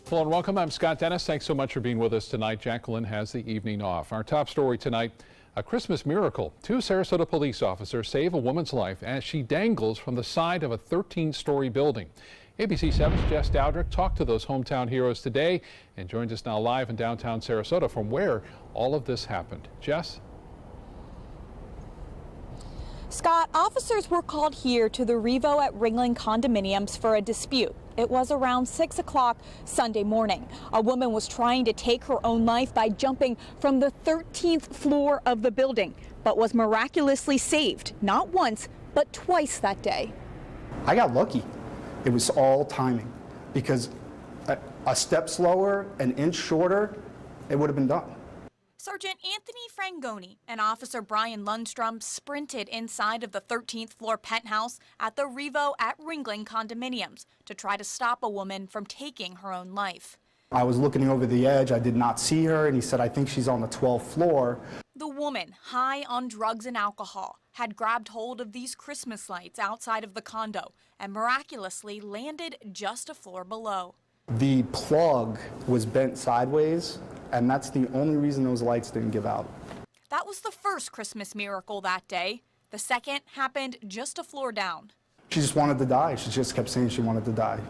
Hello and welcome. I'm Scott Dennis. Thanks so much for being with us tonight. Jacqueline has the evening off. Our top story tonight, a Christmas miracle. 2 Sarasota police officers save a woman's life as she dangles from the side of a 13-story building. ABC 7's Jess Dowdrick talked to those hometown heroes today and joins us now live in downtown Sarasota from where all of this happened. Jess? Scott, officers were called here to the Revo at Ringling condominiums for a dispute. It was around 6 o'clock Sunday morning. A woman was trying to take her own life by jumping from the 13th floor of the building, but was miraculously saved, not once, but twice that day. I got lucky. It was all timing, because a step slower, an inch shorter, it would have been done. Sergeant Anthony Frangoni and Officer Brian Lundstrom sprinted inside of the 13th floor penthouse at the Revo at Ringling condominiums to try to stop a woman from taking her own life. I was looking over the edge. I did not see her, and he said, I think she's on the 12th floor. The woman, high on drugs and alcohol, had grabbed hold of these Christmas lights outside of the condo and miraculously landed just a floor below. The plug was bent sideways, and that's the only reason those lights didn't give out. That was the first Christmas miracle that day. The second happened just a floor down. She just wanted to die. She just kept saying she wanted to die.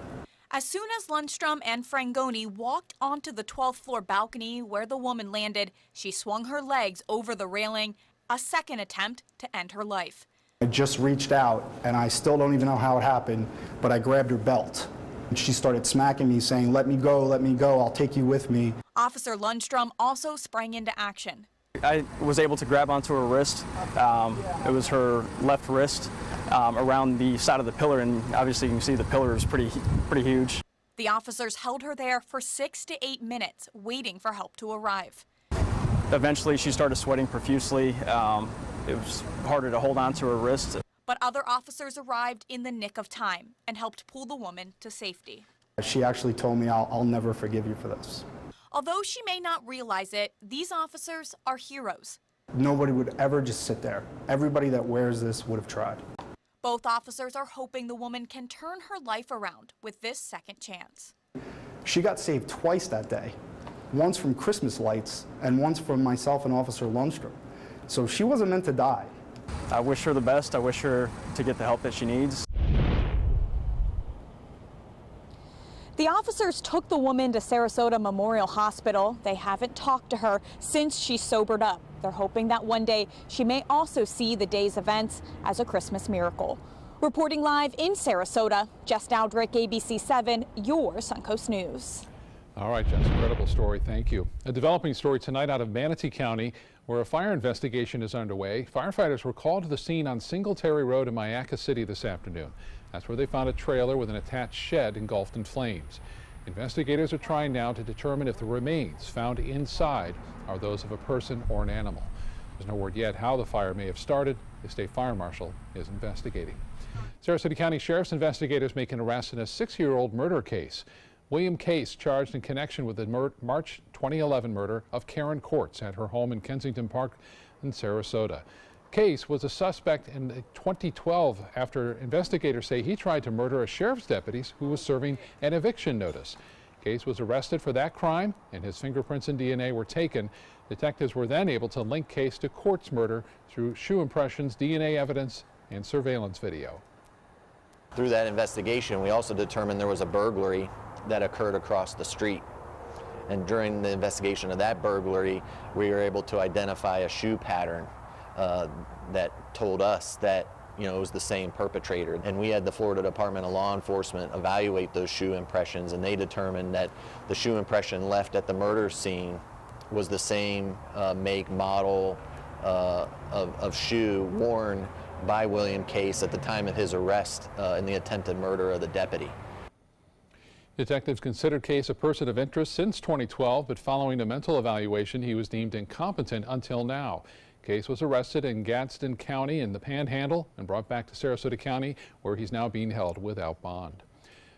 As soon as Lundstrom and Frangoni walked onto the 12th floor balcony where the woman landed, she swung her legs over the railing, a second attempt to end her life. I just reached out, and I still don't even know how it happened, but I grabbed her belt. And she started smacking me, saying, let me go, I'll take you with me. Officer Lundstrom also sprang into action. I was able to grab onto her wrist. It was her left wrist around the side of the pillar, and obviously you can see the pillar is pretty huge. The officers held her there for 6 to 8 minutes, waiting for help to arrive. Eventually she started sweating profusely. It was harder to hold on to her wrist. But other officers arrived in the nick of time and helped pull the woman to safety. She actually told me, I'll never forgive you for this. Although she may not realize it, these officers are heroes. Nobody would ever just sit there. Everybody that wears this would have tried. Both officers are hoping the woman can turn her life around with this second chance. She got saved twice that day, once from Christmas lights and once from myself and Officer Lundstrom. So she wasn't meant to die. I wish her the best. I wish her to get the help that she needs. The officers took the woman to Sarasota Memorial Hospital. They haven't talked to her since she sobered up. They're hoping that one day she may also see the day's events as a Christmas miracle. Reporting live in Sarasota, Jess Dowdrick, ABC 7, your Suncoast News. All right, Jess, incredible story. Thank you. A developing story tonight out of Manatee County, where a fire investigation is underway. Firefighters were called to the scene on Singletary Road in Mayaca City this afternoon. That's where they found a trailer with an attached shed engulfed in flames. Investigators are trying now to determine if the remains found inside are those of a person or an animal. There's no word yet how the fire may have started. The state fire marshal is investigating. Sarasota County Sheriff's investigators make an arrest in a 6-year-old murder case. William Case charged in connection with the March 2011 murder of Karen Courts at her home in Kensington Park in Sarasota. Case was a suspect in 2012 after investigators say he tried to murder a sheriff's deputy who was serving an eviction notice. Case was arrested for that crime, and his fingerprints and DNA were taken. Detectives were then able to link Case to Courts' murder through shoe impressions, DNA evidence, and surveillance video. Through that investigation, we also determined there was a burglary that occurred across the street. And during the investigation of that burglary, we were able to identify a shoe pattern that told us that it was the same perpetrator. And we had the Florida Department of Law Enforcement evaluate those shoe impressions, and they determined that the shoe impression left at the murder scene was the same make, model of shoe worn by William Case at the time of his arrest in the attempted murder of the deputy. Detectives considered Case a person of interest since 2012, but following a mental evaluation, he was deemed incompetent until now. Case was arrested in Gadsden County in the Panhandle and brought back to Sarasota County, where he's now being held without bond.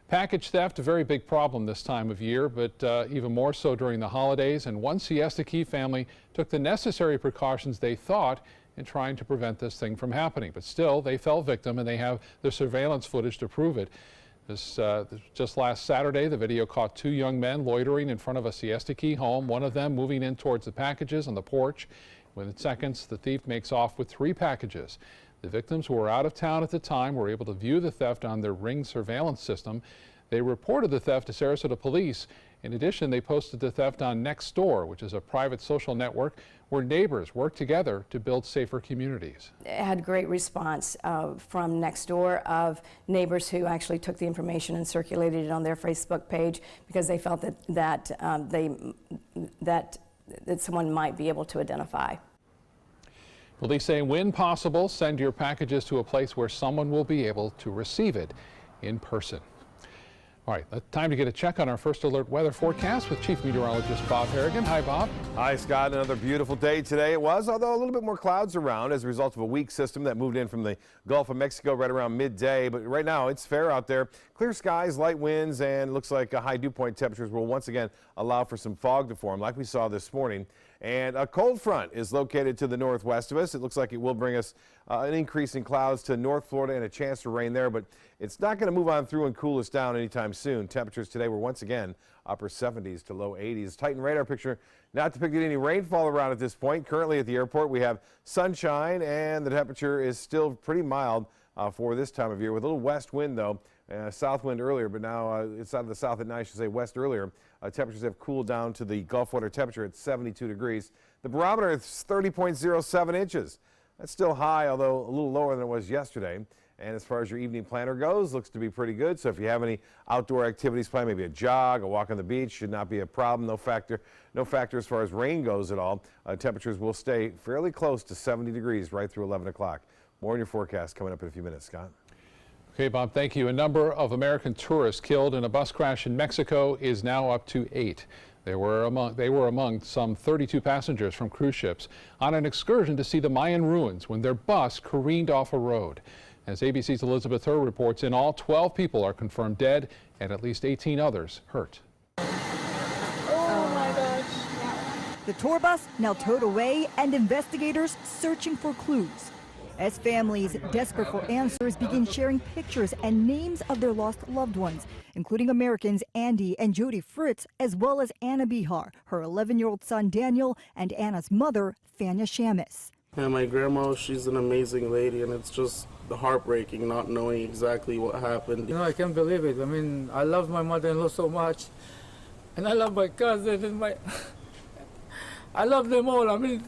Package theft, a very big problem this time of year, but even more so during the holidays. And one Siesta Key family took the necessary precautions they thought in trying to prevent this thing from happening. But still, they fell victim, and they have the surveillance footage to prove it. Just last Saturday, the video caught two young men loitering in front of a Siesta Key home, one of them moving in towards the packages on the porch. Within seconds, the thief makes off with 3 packages. The victims, who were out of town at the time, were able to view the theft on their Ring surveillance system. They reported the theft to Sarasota police. In addition, they posted the theft on Nextdoor, which is a private social network where neighbors work together to build safer communities. It had great response from Nextdoor of neighbors who actually took the information and circulated it on their Facebook page because they felt that someone might be able to identify. Police say when possible, send your packages to a place where someone will be able to receive it in person. All right, time to get a check on our first alert weather forecast with Chief Meteorologist Bob Harrigan. Hi, Bob. Hi, Scott. Another beautiful day today. It was, although a little bit more clouds around as a result of a weak system that moved in from the Gulf of Mexico right around midday. But right now, it's fair out there. Clear skies, light winds, and looks like high dew point temperatures will once again allow for some fog to form like we saw this morning. And a cold front is located to the northwest of us. It looks like it will bring us an increase in clouds to North Florida and a chance for rain there, but it's not going to move on through and cool us down anytime soon. Temperatures today were once again upper 70s to low 80s. Titan radar picture not depicting any rainfall around at this point. Currently at the airport we have sunshine and the temperature is still pretty mild for this time of year with a little west wind though. South wind earlier, but now it's out of the south at night, I should say west earlier. Temperatures have cooled down to the Gulf water temperature at 72 degrees. The barometer is 30.07 inches. That's still high, although a little lower than it was yesterday. And as far as your evening planner goes, looks to be pretty good. So if you have any outdoor activities planned, maybe a jog, a walk on the beach, should not be a problem. No factor as far as rain goes at all. Temperatures will stay fairly close to 70 degrees right through 11 o'clock. More in your forecast coming up in a few minutes, Scott. Okay, Bob, thank you. A number of American tourists killed in a bus crash in Mexico is now up to 8. They were among some 32 passengers from cruise ships on an excursion to see the Mayan ruins when their bus careened off a road. As ABC's Elizabeth Hur reports, in all 12 people are confirmed dead and at least 18 others hurt. Oh my gosh. The tour bus now towed away and investigators searching for clues. As families desperate for answers begin sharing pictures and names of their lost loved ones, including Americans Andy and Jody Fritz, as well as Anna Bihar, her 11-year-old son Daniel, and Anna's mother, Fania Shamis. Yeah, my grandma, she's an amazing lady, and it's just heartbreaking not knowing exactly what happened. You know, I can't believe it. I mean, I love my mother-in-law so much, and I love my cousin and I love them all. I mean,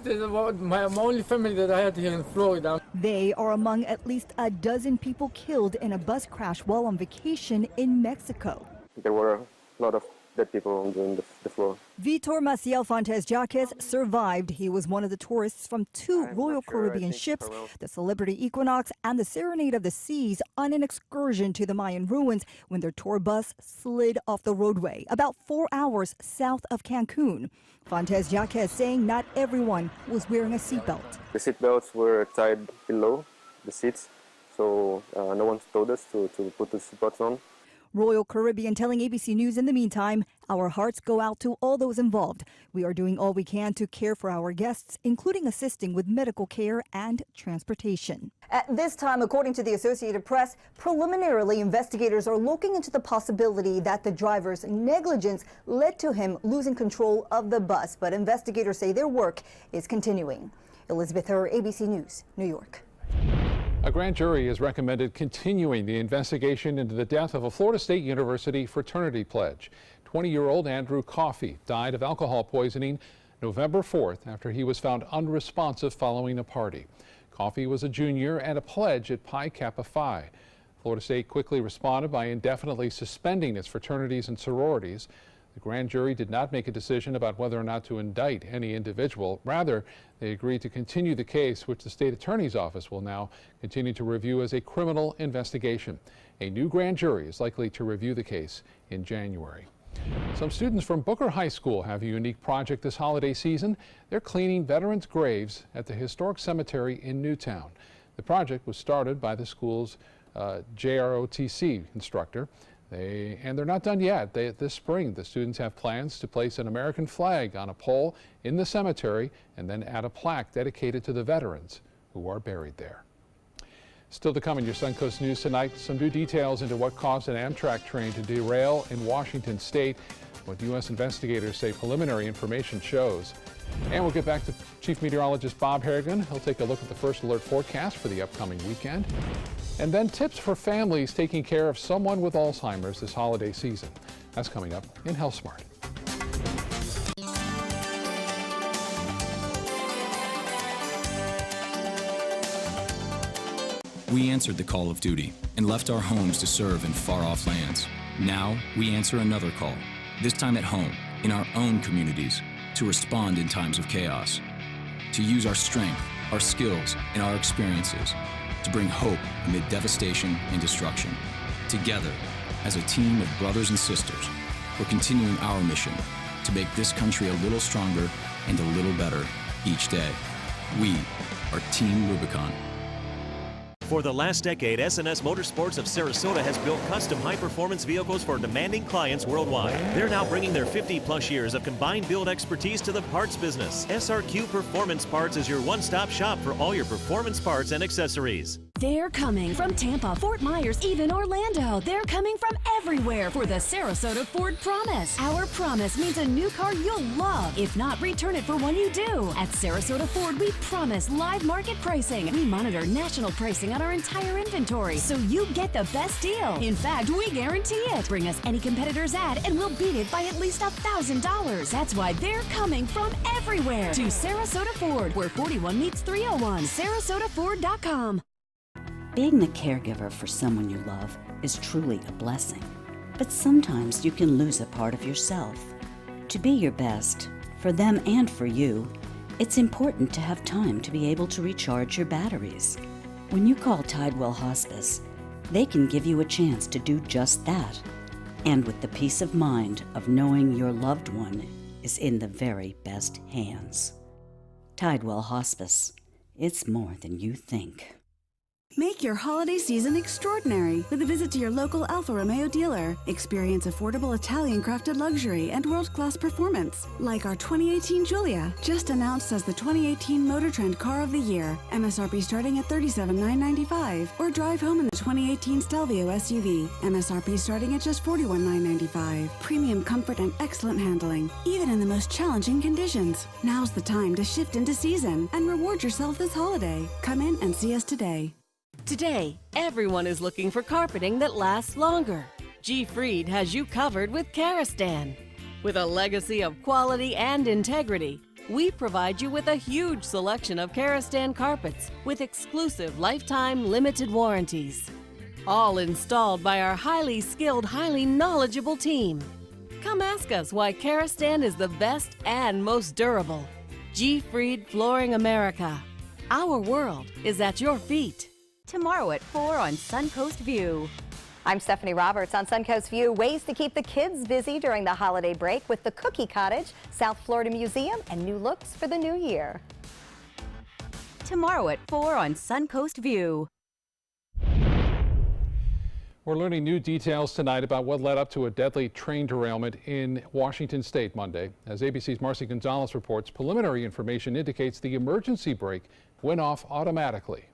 my only family that I had here in Florida. They are among at least a dozen people killed in a bus crash while on vacation in Mexico. There were a lot of dead people on the floor. Vitor Maciel Fontes Jaques survived. He was one of the tourists from 2 Royal Caribbean ships, the Celebrity Equinox and the Serenade of the Seas, on an excursion to the Mayan ruins when their tour bus slid off the roadway about 4 hours south of Cancun. Fontes Jaques saying not everyone was wearing a seatbelt. The seatbelts were tied below the seats, so no one told us to put the seatbelts on. Royal Caribbean telling ABC News in the meantime, our hearts go out to all those involved. We are doing all we can to care for our guests, including assisting with medical care and transportation. At this time, according to the Associated Press, preliminarily investigators are looking into the possibility that the driver's negligence led to him losing control of the bus. But investigators say their work is continuing. Elizabeth Hur, ABC News, New York. A grand jury has recommended continuing the investigation into the death of a Florida State University fraternity pledge. 20-year-old Andrew Coffey died of alcohol poisoning November 4th after he was found unresponsive following a party. Coffey was a junior and a pledge at Pi Kappa Phi. Florida State quickly responded by indefinitely suspending its fraternities and sororities. The grand jury did not make a decision about whether or not to indict any individual. Rather, they agreed to continue the case, which the state attorney's office will now continue to review as a criminal investigation. A new grand jury is likely to review the case in January. Some students from Booker High School have a unique project this holiday season. They're cleaning veterans' graves at the historic cemetery in Newtown. The project was started by the school's JROTC instructor. They're not done yet. This spring, the students have plans to place an American flag on a pole in the cemetery and then add a plaque dedicated to the veterans who are buried there. Still to come in your Suncoast News tonight, some new details into what caused an Amtrak train to derail in Washington State, what U.S. investigators say preliminary information shows. And we'll get back to Chief Meteorologist Bob Harrigan. He'll take a look at the first alert forecast for the upcoming weekend. And then tips for families taking care of someone with Alzheimer's this holiday season. That's coming up in Health Smart. We answered the call of duty and left our homes to serve in far-off lands. Now we answer another call, this time at home, in our own communities, to respond in times of chaos, to use our strength, our skills, and our experiences to bring hope amid devastation and destruction. Together, as a team of brothers and sisters, we're continuing our mission to make this country a little stronger and a little better each day. We are Team Rubicon. For the last decade, S&S Motorsports of Sarasota has built custom high-performance vehicles for demanding clients worldwide. They're now bringing their 50-plus years of combined build expertise to the parts business. SRQ Performance Parts is your one-stop shop for all your performance parts and accessories. They're coming from Tampa, Fort Myers, even Orlando. They're coming from everywhere for the Sarasota Ford Promise. Our promise means a new car you'll love. If not, return it for one you do. At Sarasota Ford, we promise live market pricing. We monitor national pricing on our entire inventory, so you get the best deal. In fact, we guarantee it. Bring us any competitor's ad, and we'll beat it by at least $1,000. That's why they're coming from everywhere to Sarasota Ford, where 41 meets 301. SarasotaFord.com. Being the caregiver for someone you love is truly a blessing. But sometimes you can lose a part of yourself. To be your best, for them and for you, it's important to have time to be able to recharge your batteries. When you call Tidewell Hospice, they can give you a chance to do just that. And with the peace of mind of knowing your loved one is in the very best hands. Tidewell Hospice. It's more than you think. Make your holiday season extraordinary with a visit to your local Alfa Romeo dealer. Experience affordable Italian-crafted luxury and world-class performance, like our 2018 Giulia, just announced as the 2018 Motor Trend Car of the Year. MSRP starting at $37,995. Or drive home in the 2018 Stelvio SUV. MSRP starting at just $41,995. Premium comfort and excellent handling, even in the most challenging conditions. Now's the time to shift into season and reward yourself this holiday. Come in and see us today. Today, everyone is looking for carpeting that lasts longer. G. Fried has you covered with Karastan. With a legacy of quality and integrity, we provide you with a huge selection of Karastan carpets with exclusive lifetime limited warranties. All installed by our highly skilled, highly knowledgeable team. Come ask us why Karastan is the best and most durable. G. Fried Flooring America. Our world is at your feet. Tomorrow at 4 on Suncoast View. I'm Stephanie Roberts on Suncoast View. Ways to keep the kids busy during the holiday break with the Cookie Cottage, South Florida Museum, and new looks for the new year. Tomorrow at 4 on Suncoast View. We're learning new details tonight about what led up to a deadly train derailment in Washington State Monday. As ABC's Marcy Gonzalez reports, preliminary information indicates the emergency brake went off automatically.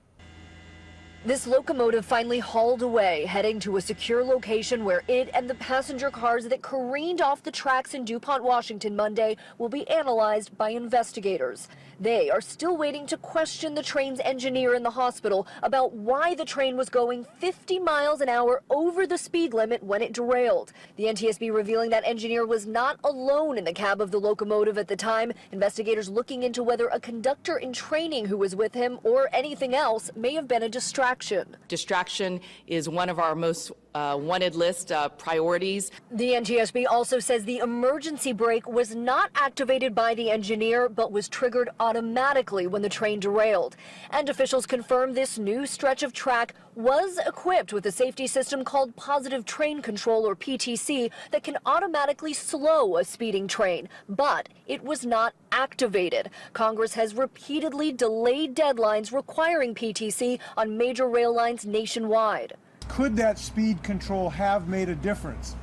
This locomotive finally hauled away, heading to a secure location where it and the passenger cars that careened off the tracks in DuPont, Washington Monday will be analyzed by investigators. They are still waiting to question the train's engineer in the hospital about why the train was going 50 miles an hour over the speed limit when it derailed. The NTSB revealing that engineer was not alone in the cab of the locomotive at the time. Investigators looking into whether a conductor in training who was with him or anything else may have been a distraction. Distraction is one of our most wanted list priorities. The NTSB also says the emergency brake was not activated by the engineer, but was triggered automatically when the train derailed. And officials confirm this new stretch of track was equipped with a safety system called Positive Train Control, or PTC, that can automatically slow a speeding train, but it was not activated. Congress has repeatedly delayed deadlines requiring PTC on major rail lines nationwide. Could that speed control have made a difference?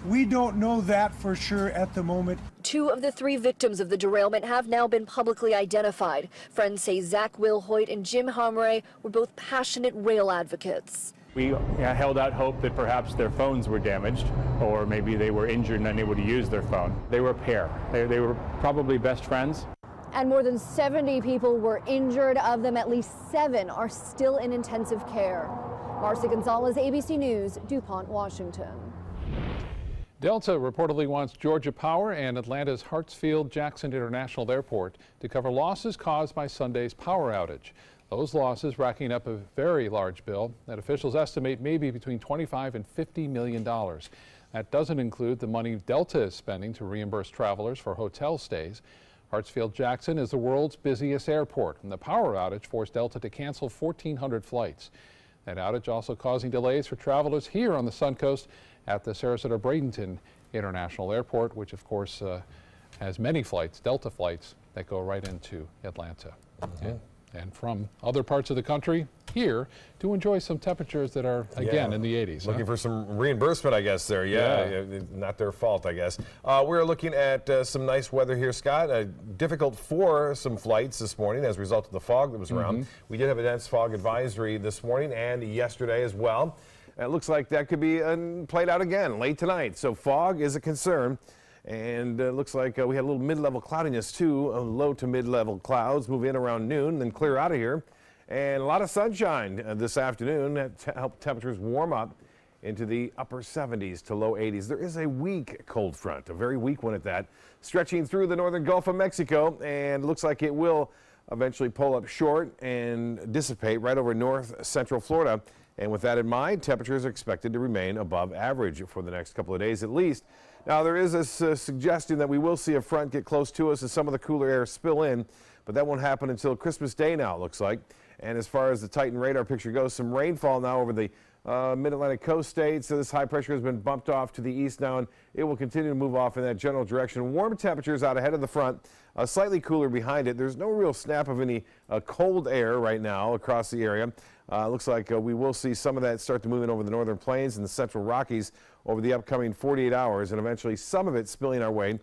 We don't know that for sure at the moment. 2 of the 3 victims of the derailment have now been publicly identified. Friends say Zach Wilhoit and Jim Hamre were both passionate rail advocates. We held out hope that perhaps their phones were damaged, or maybe they were injured and unable to use their phone. They were a pair. They were probably best friends. And more than 70 people were injured. Of them, at least 7 are still in intensive care. Marcy Gonzalez, ABC News, DuPont, Washington. Delta reportedly wants Georgia Power and Atlanta's Hartsfield-Jackson International Airport to cover losses caused by Sunday's power outage. Those losses racking up a very large bill that officials estimate may be between $25 and $50 million. That doesn't include the money Delta is spending to reimburse travelers for hotel stays. Hartsfield-Jackson is the world's busiest airport, and the power outage forced Delta to cancel 1,400 flights. That outage also causing delays for travelers here on the Suncoast at the Sarasota-Bradenton International Airport, which of course has many flights, Delta flights, that go right into Atlanta. And from other parts of the country here to enjoy some temperatures that are, again, in the 80s. Looking for some reimbursement, I guess, there. Not their fault, I guess. We're looking at some nice weather here, Scott. Difficult for some flights this morning as a result of the fog that was around. We did have a dense fog advisory this morning and yesterday as well. It looks like that could be played out again late tonight. So fog is a concern. And it looks like we had a little mid-level cloudiness too, low to mid-level clouds move in around noon, then clear out of here. And a lot of sunshine this afternoon that helped temperatures warm up into the upper 70s to low 80s. There is a weak cold front, a very weak one at that, stretching through the northern Gulf of Mexico, and looks like it will eventually pull up short and dissipate right over north central Florida. And with that in mind, temperatures are expected to remain above average for the next couple of days at least. Now, there is a suggestion that we will see a front get close to us and some of the cooler air spill in, but that won't happen until Christmas Day now, it looks like. And as far as the Titan radar picture goes, some rainfall now over the mid-Atlantic coast states. So this high pressure has been bumped off to the east now, and it will continue to move off in that general direction. Warm temperatures out ahead of the front, slightly cooler behind it. There's no real snap of any cold air right now across the area. Looks like we will see some of that start to move in over the northern plains and the central Rockies over the upcoming 48 hours, and eventually some of it spilling our way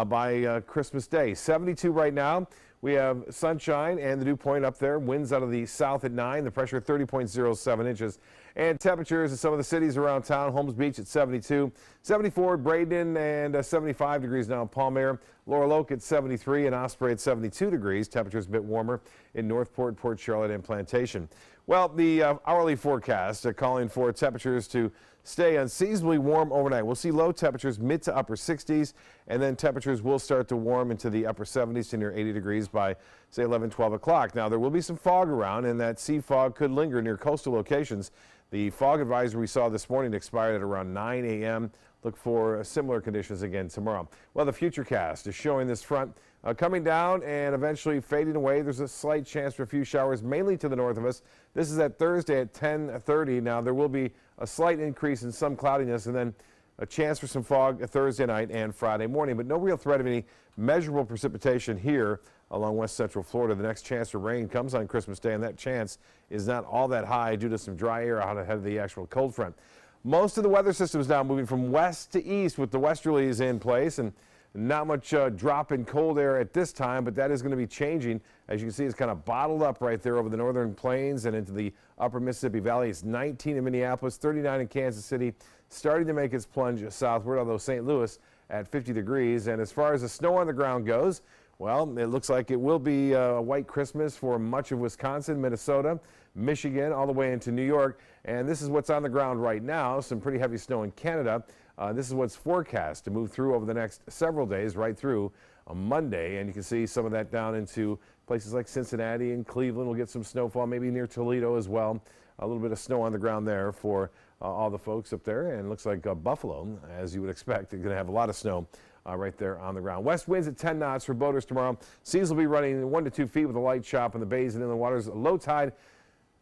by Christmas Day. 72 right now. We have sunshine and the dew point up there. Winds out of the south at 9. The pressure 30.07 inches. And temperatures in some of the cities around town. Holmes Beach at 72. 74 at Braden and 75 degrees now in Palm Air. Laurel Oak at 73 and Osprey at 72 degrees. Temperatures a bit warmer in Northport, Port Charlotte, and Plantation. Well, the hourly forecast calling for temperatures to stay unseasonably warm overnight. We'll see low temperatures mid to upper 60s, and then temperatures will start to warm into the upper 70s to near 80 degrees by, say, 11, 12 o'clock. Now, there will be some fog around, and that sea fog could linger near coastal locations. The fog advisory we saw this morning expired at around 9 a.m. Look for similar conditions again tomorrow. Well, the Futurecast is showing this front coming down and eventually fading away. There's a slight chance for a few showers, mainly to the north of us. This is at Thursday at 10:30. Now, there will be a slight increase in some cloudiness and then a chance for some fog Thursday night and Friday morning, but no real threat of any measurable precipitation here along west central Florida. The next chance for rain comes on Christmas Day, and that chance is not all that high due to some dry air out ahead of the actual cold front. Most of the weather systems now moving from west to east with the westerlies in place, and not much drop in cold air at this time, but that is going to be changing. As you can see, it's kind of bottled up right there over the northern plains and into the upper Mississippi Valley. It's 19 in Minneapolis, 39 in Kansas City, starting to make its plunge southward, although St. Louis at 50 degrees. And as far as the snow on the ground goes, well, it looks like it will be a white Christmas for much of Wisconsin, Minnesota, Michigan, all the way into New York. And this is what's on the ground right now, some pretty heavy snow in Canada. This is what's forecast to move through over the next several days, right through on Monday. And you can see some of that down into places like Cincinnati and Cleveland. We'll get some snowfall, maybe near Toledo as well. A little bit of snow on the ground there for all the folks up there. And it looks like Buffalo, as you would expect, is going to have a lot of snow right there on the ground. West winds at 10 knots for boaters tomorrow. Seas will be running 1 to 2 feet with a light chop in the bays and inland waters. Low tide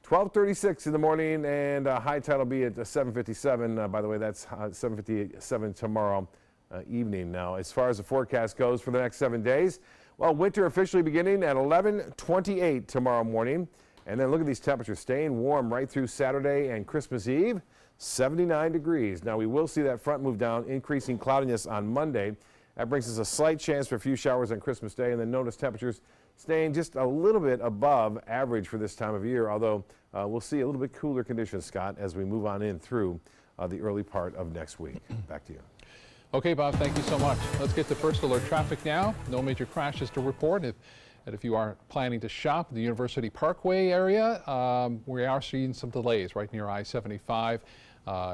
12:36 in the morning, and high tide will be at 7:57. By the way, that's 7:57 tomorrow evening. Now, as far as the forecast goes for the next 7 days, well, winter officially beginning at 11:28 tomorrow morning. And then look at these temperatures staying warm right through Saturday and Christmas Eve. 79 degrees. Now we will see that front move down, increasing cloudiness on Monday. That brings us a slight chance for a few showers on Christmas Day, and then notice temperatures staying just a little bit above average for this time of year, although we'll see a little bit cooler conditions, Scott, as we move on in through the early part of next week. Back to you. Okay, Bob, thank you so much. Let's get to First Alert traffic now. No major crashes to report. If you are planning to shop in the University Parkway area, we are seeing some delays right near I-75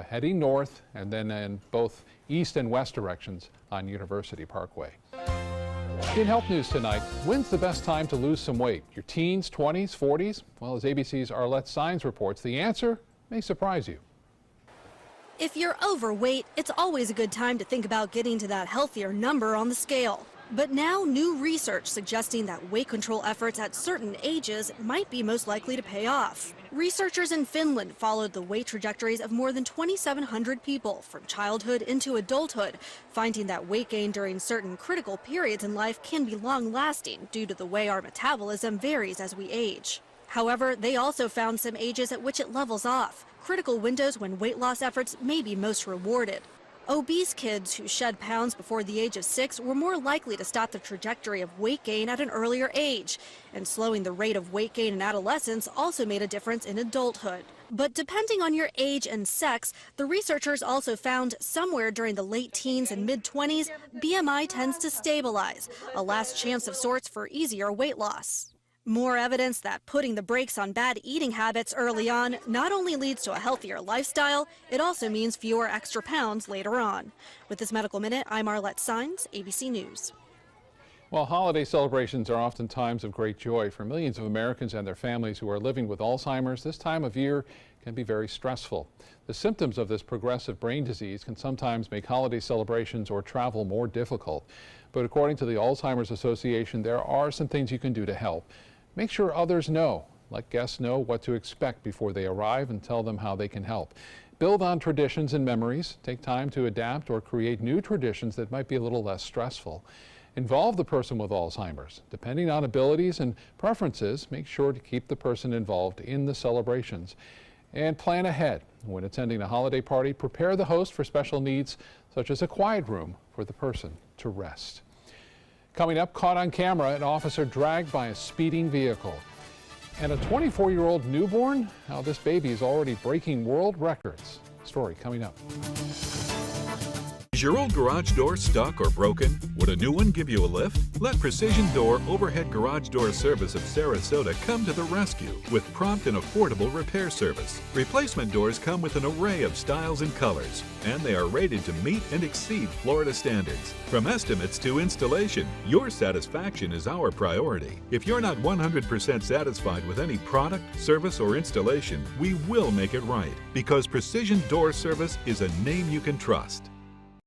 heading north and then in both east and west directions on University Parkway. In health news tonight, when's the best time to lose some weight? Your teens, 20s, 40s? Well, as ABC's Arlette Saenz reports, the answer may surprise you. If you're overweight, it's always a good time to think about getting to that healthier number on the scale. But now new research suggesting that weight control efforts at certain ages might be most likely to pay off. Researchers in Finland followed the weight trajectories of more than 2,700 people from childhood into adulthood, finding that weight gain during certain critical periods in life can be long-lasting due to the way our metabolism varies as we age. However, they also found some ages at which it levels off, critical windows when weight loss efforts may be most rewarded. Obese kids who shed pounds before the age of 6 were more likely to stop the trajectory of weight gain at an earlier age, and slowing the rate of weight gain in adolescence also made a difference in adulthood. But depending on your age and sex, the researchers also found somewhere during the late teens and mid-20s, BMI tends to stabilize, a last chance of sorts for easier weight loss. More evidence that putting the brakes on bad eating habits early on not only leads to a healthier lifestyle, it also means fewer extra pounds later on. With this Medical Minute, I'm Arlette Saenz, ABC News. Well, holiday celebrations are often times of great joy for millions of Americans and their families who are living with Alzheimer's. This time of year can be very stressful. The symptoms of this progressive brain disease can sometimes make holiday celebrations or travel more difficult. But according to the Alzheimer's Association, there are some things you can do to help. Make sure others know. Let guests know what to expect before they arrive and tell them how they can help. Build on traditions and memories. Take time to adapt or create new traditions that might be a little less stressful. Involve the person with Alzheimer's. Depending on abilities and preferences, make sure to keep the person involved in the celebrations. And plan ahead. When attending a holiday party, prepare the host for special needs, such as a quiet room for the person to rest. Coming up, caught on camera, an officer dragged by a speeding vehicle. And a 24-year-old newborn? How this baby is already breaking world records. Story coming up. Is your old garage door stuck or broken? Would a new one give you a lift? Let Precision Door Overhead Garage Door Service of Sarasota come to the rescue with prompt and affordable repair service. Replacement doors come with an array of styles and colors, and they are rated to meet and exceed Florida standards. From estimates to installation, your satisfaction is our priority. If you're not 100% satisfied with any product, service, or installation, we will make it right, because Precision Door Service is a name you can trust.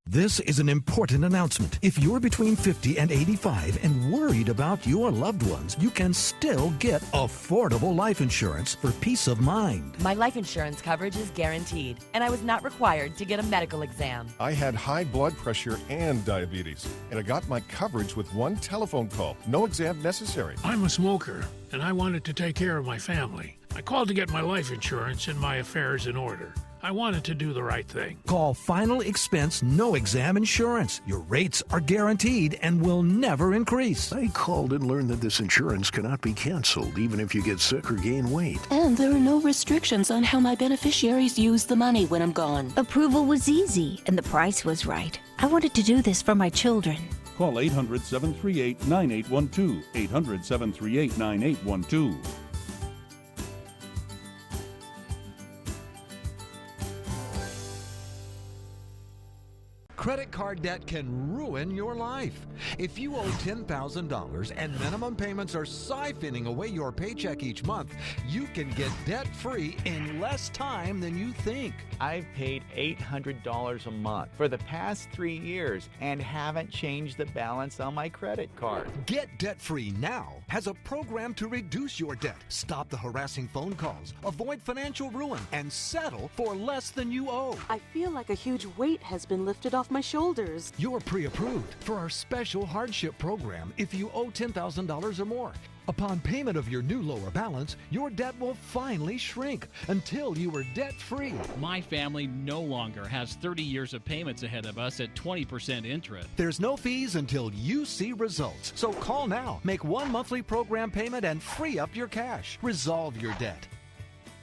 This is an important announcement. If you're between 50 and 85 and worried about your loved ones, you can still get affordable life insurance for peace of mind. My life insurance coverage is guaranteed, and I was not required to get a medical exam. I had high blood pressure and diabetes, and I got my coverage with one telephone call. No exam necessary. I'm a smoker, and I wanted to take care of my family. I called to get my life insurance and my affairs in order. I wanted to do the right thing. Call Final Expense No Exam Insurance. Your rates are guaranteed and will never increase. I called and learned that this insurance cannot be canceled even if you get sick or gain weight. And there are no restrictions on how my beneficiaries use the money when I'm gone. Approval was easy and the price was right. I wanted to do this for my children. Call 800-738-9812. 800-738-9812. Credit card debt can ruin your life. If you owe $10,000 and minimum payments are siphoning away your paycheck each month, you can get debt-free in less time than you think. I've paid $800 a month for the past 3 years and haven't changed the balance on my credit card. Get debt-free now has a program to reduce your debt, stop the harassing phone calls, avoid financial ruin, and settle for less than you owe. I feel like a huge weight has been lifted off my my shoulders. You're pre-approved for our special hardship program if you owe $10,000 or more. Upon payment of your new lower balance, your debt will finally shrink until you are debt-free. My family no longer has 30 years of payments ahead of us at 20% interest. There's no fees until you see results. So call now, make one monthly program payment, and free up your cash. Resolve your debt.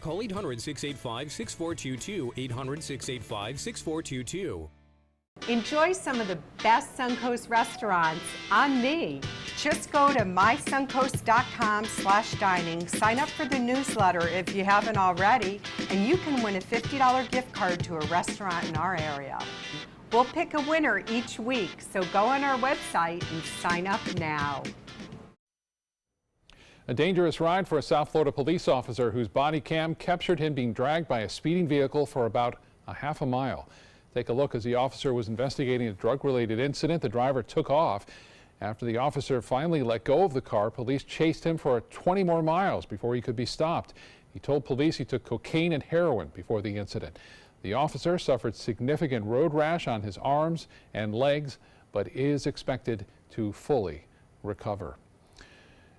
Call 800-685-6422, 800-685-6422. Enjoy some of the best Suncoast restaurants on me. Just go to mysuncoast.com/dining, sign up for the newsletter if you haven't already, and you can win a $50 gift card to a restaurant in our area. We'll pick a winner each week, so go on our website and sign up now. A dangerous ride for a South Florida police officer whose body cam captured him being dragged by a speeding vehicle for about a half a mile. Take a look as the officer was investigating a drug-related incident. The driver took off. After the officer finally let go of the car, police chased him for 20 more miles before he could be stopped. He told police he took cocaine and heroin before the incident. The officer suffered significant road rash on his arms and legs, but is expected to fully recover.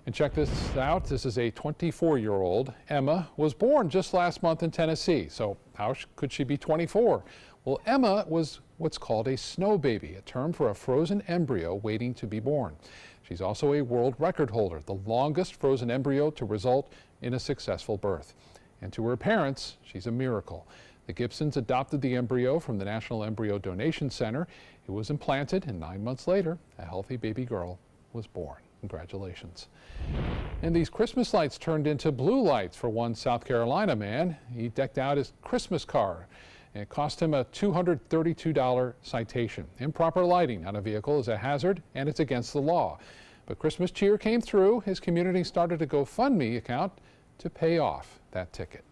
And check this out. This is a 24-year-old. Emma was born just last month in Tennessee. So how could she be 24? Well, Emma was what's called a snow baby, a term for a frozen embryo waiting to be born. She's also a world record holder, the longest frozen embryo to result in a successful birth. And to her parents, she's a miracle. The Gibsons adopted the embryo from the National Embryo Donation Center. It was implanted, and 9 months later, a healthy baby girl was born. Congratulations. And these Christmas lights turned into blue lights for one South Carolina man. He decked out his Christmas car. It cost him a $232 citation. Improper lighting on a vehicle is a hazard and it's against the law. But Christmas cheer came through. His community started a GoFundMe account to pay off that ticket.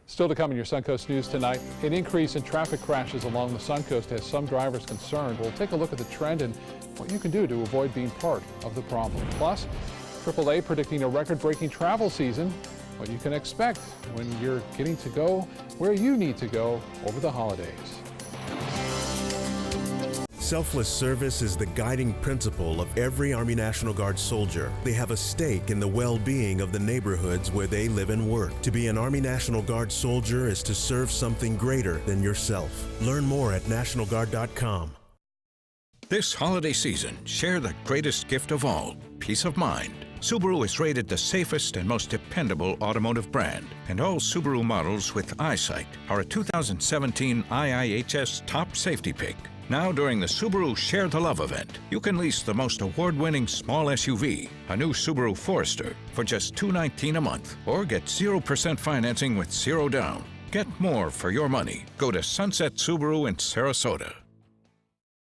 Still to come in your Suncoast News tonight, an increase in traffic crashes along the Suncoast has some drivers concerned. We'll take a look at the trend and what you can do to avoid being part of the problem. Plus, AAA predicting a record-breaking travel season. What you can expect when you're getting to go where you need to go over the holidays. Selfless service is the guiding principle of every Army National Guard soldier. They have a stake in the well-being of the neighborhoods where they live and work. To be an Army National Guard soldier is to serve something greater than yourself. Learn more at NationalGuard.com. This holiday season, share the greatest gift of all, peace of mind. Subaru is rated the safest and most dependable automotive brand, and all Subaru models with EyeSight are a 2017 IIHS top safety pick. Now during the Subaru Share the Love event, you can lease the most award-winning small SUV, a new Subaru Forester, for just $219 a month, or get 0% financing with 0 down. Get more for your money. Go to Sunset Subaru in Sarasota.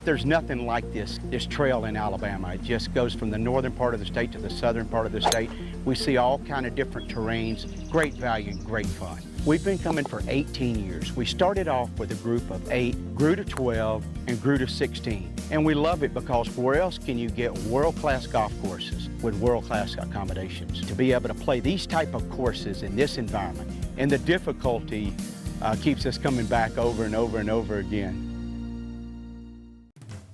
There's nothing like this trail in Alabama. It just goes from the northern part of the state to the southern part of the state. We see all kind of different terrains, great value, great fun. We've been coming for 18 years. We started off with a group of 8, grew to 12, and grew to 16. And we love it because where else can you get world-class golf courses with world-class accommodations? To be able to play these type of courses in this environment, and the difficulty keeps us coming back over and over and over again.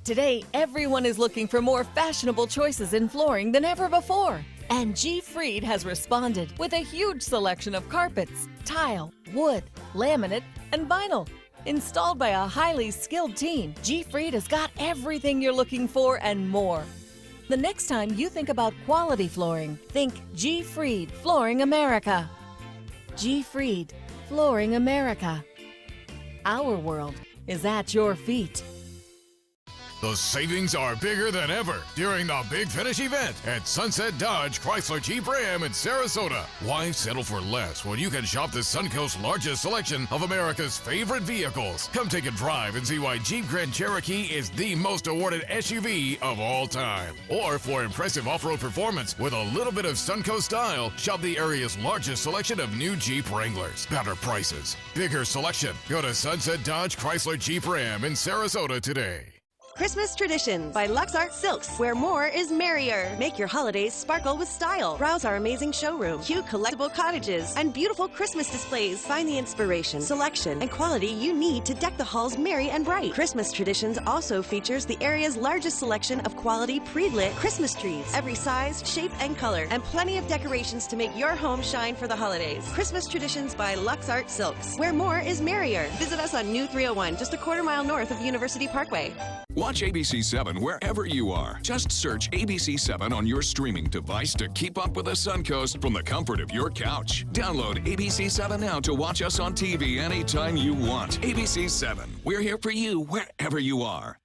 Today, everyone is looking for more fashionable choices in flooring than ever before. And G. Fried has responded with a huge selection of carpets, tile, wood, laminate, and vinyl. Installed by a highly skilled team, G. Fried has got everything you're looking for and more. The next time you think about quality flooring, think G. Fried Flooring America. G. Fried Flooring America. Our world is at your feet. The savings are bigger than ever during the Big Finish event at Sunset Dodge Chrysler Jeep Ram in Sarasota. Why settle for less when you can shop the Suncoast's largest selection of America's favorite vehicles? Come take a drive and see why Jeep Grand Cherokee is the most awarded SUV of all time. Or for impressive off-road performance with a little bit of Suncoast style, shop the area's largest selection of new Jeep Wranglers. Better prices, bigger selection. Go to Sunset Dodge Chrysler Jeep Ram in Sarasota today. Christmas Traditions by Lux Art Silks, where more is merrier. Make your holidays sparkle with style. Browse our amazing showroom, cute collectible cottages, and beautiful Christmas displays. Find the inspiration, selection, and quality you need to deck the halls merry and bright. Christmas Traditions also features the area's largest selection of quality pre-lit Christmas trees, every size, shape, and color, and plenty of decorations to make your home shine for the holidays. Christmas Traditions by Lux Art Silks, where more is merrier. Visit us on New 301, just a quarter-mile north of University Parkway. Watch ABC7 wherever you are. Just search ABC7 on your streaming device to keep up with the Suncoast from the comfort of your couch. Download ABC7 now to watch us on TV anytime you want. ABC7, we're here for you wherever you are.